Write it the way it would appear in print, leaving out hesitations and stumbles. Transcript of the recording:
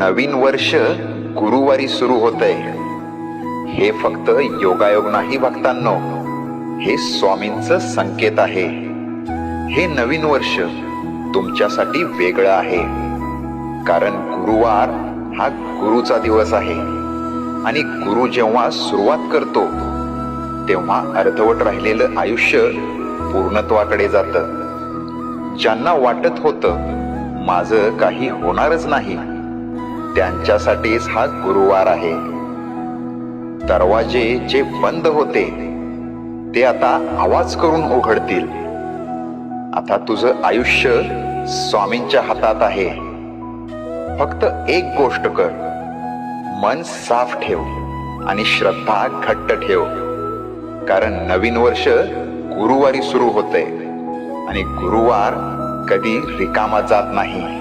नवीन वर्ष गुरुवारी सुरू होतंय. हे फक्त योगायोग नाही भक्तांनो, हे स्वामींचं संकेत आहे. हे नवीन वर्ष तुमच्यासाठी वेगळं आहे, कारण गुरुवार हा गुरुचा दिवस आहे. आणि गुरु जेव्हा सुरुवात करतो तेव्हा अर्धवट राहिलेलं आयुष्य पूर्णत्वाकडे जातं. ज्यांना वाटत होतं माझं काही होणारच नाही, त्यांच्यासाठीच हा गुरुवार आहे. दरवाजे जे बंद होते ते आता आवाज करून उघडतील. आता तुझं आयुष्य स्वामींच्या हातात आहे. फक्त एक गोष्ट कर, मन साफ ठेव आणि श्रद्धा घट्ट ठेव, कारण नवीन वर्ष गुरुवारी सुरू होतंय आणि गुरुवार कधी रिकामा जात नाही.